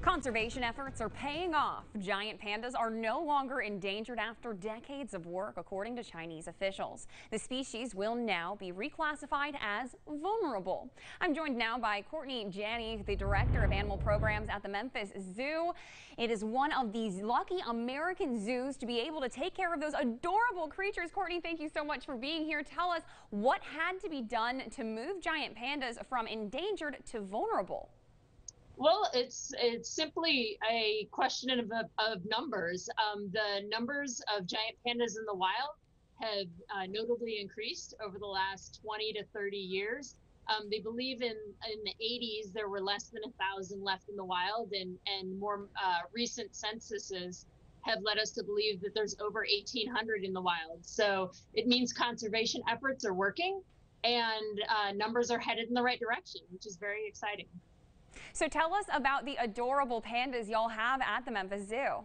Conservation efforts are paying off. Giant pandas are no longer endangered after decades of work, according to Chinese officials. The species will now be reclassified as vulnerable. I'm joined now by Courtney Janney, the director of animal programs at the Memphis Zoo. It is one of these lucky American zoos to be able to take care of those adorable creatures. Courtney, thank you so much for being here. Tell us what had to be done to move giant pandas from endangered to vulnerable. Well, it's simply a question of numbers. The numbers of giant pandas in the wild have notably increased over the last 20 to 30 years. They believe in the 80s there were less than 1,000 left in the wild, and more recent censuses have led us to believe that there's over 1,800 in the wild. So it means conservation efforts are working, and numbers are headed in the right direction, which is very exciting. So tell us about the adorable pandas y'all have at the Memphis Zoo.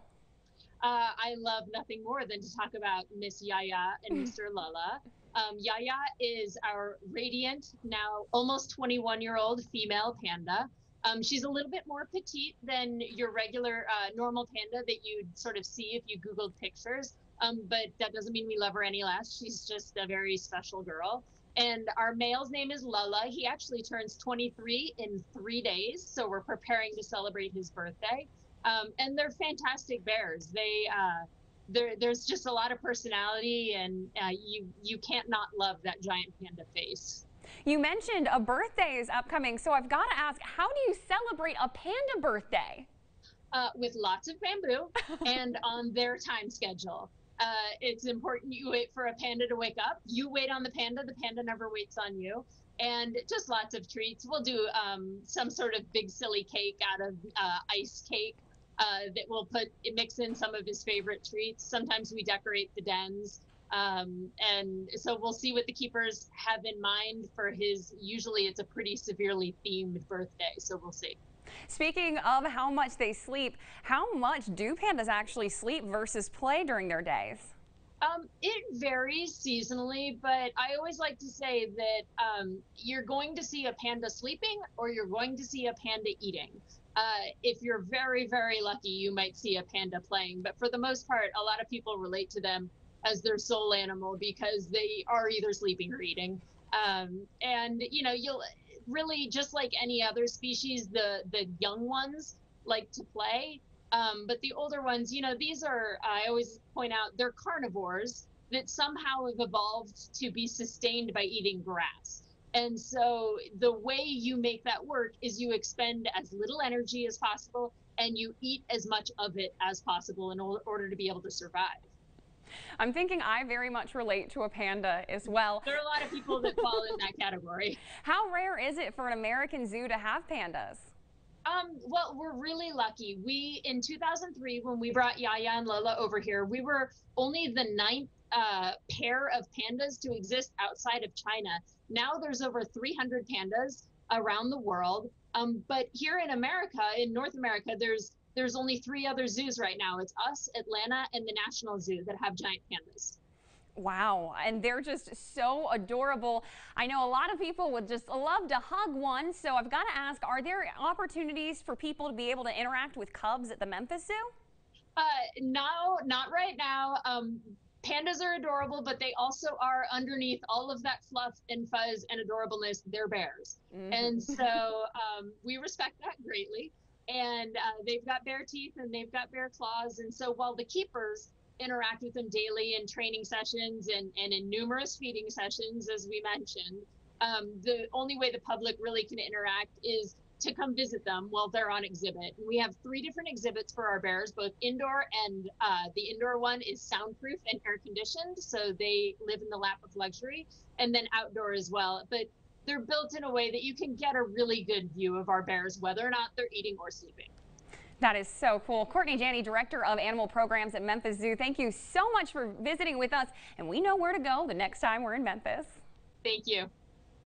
I love nothing more than to talk about Miss Yaya and Mr. Lala. Yaya is our radiant, now almost 21-year-old female panda. She's a little bit more petite than your regular normal panda that you'd sort of see if you Googled pictures, but that doesn't mean we love her any less. She's just a very special girl. And our male's name is Lala. He actually turns 23 in 3 days, so we're preparing to celebrate his birthday. And they're fantastic bears. There's just a lot of personality, and you can't not love that giant panda face. You mentioned a birthday is upcoming, so I've got to ask, how do you celebrate a panda birthday? With lots of bamboo and on their time schedule. It's important you wait for a panda to wake up. You wait on the panda never waits on you. And just lots of treats. We'll do some sort of big silly cake out of ice cake that we'll mix in some of his favorite treats. Sometimes we decorate the dens. And so we'll see what the keepers have in mind for his, usually it's a pretty severely themed birthday, so we'll see. Speaking of how much they sleep, how much do pandas actually sleep versus play during their days? It varies seasonally, but I always like to say that you're going to see a panda sleeping or you're going to see a panda eating. If you're very, very lucky, you might see a panda playing, but for the most part, a lot of people relate to them as their sole animal because they are either sleeping or eating. And you know, you'll really, just like any other species, the young ones like to play, but the older ones, you know, these are, I always point out, they're carnivores that somehow have evolved to be sustained by eating grass. And so the way you make that work is you expend as little energy as possible and you eat as much of it as possible in order to be able to survive. I'm thinking I very much relate to a panda as well. There are a lot of people that fall in that category. How rare is it for an American zoo to have pandas? Well, we're really lucky. In 2003, when we brought Yaya and Lola over here, we were only the 9th pair of pandas to exist outside of China. Now there's over 300 pandas around the world. But here in America, in North America, there's only 3 other zoos right now. It's us, Atlanta, and the National Zoo that have giant pandas. Wow, and they're just so adorable. I know a lot of people would just love to hug one, so I've got to ask, are there opportunities for people to be able to interact with cubs at the Memphis Zoo? No, not right now. Pandas are adorable, but they also are, underneath all of that fluff and fuzz and adorableness, they're bears. And so we respect that greatly. And they've got bare teeth and they've got bare claws. And so while the keepers interact with them daily in training sessions and in numerous feeding sessions, as we mentioned, the only way the public really can interact is to come visit them while they're on exhibit. We have 3 different exhibits for our bears, both indoor, and the indoor one is soundproof and air conditioned, so they live in the lap of luxury, and then outdoor as well. But they're built in a way that you can get a really good view of our bears, whether or not they're eating or sleeping. That is so cool. Courtney Janney, Director of Animal Programs at Memphis Zoo, thank you so much for visiting with us, and we know where to go the next time we're in Memphis. Thank you.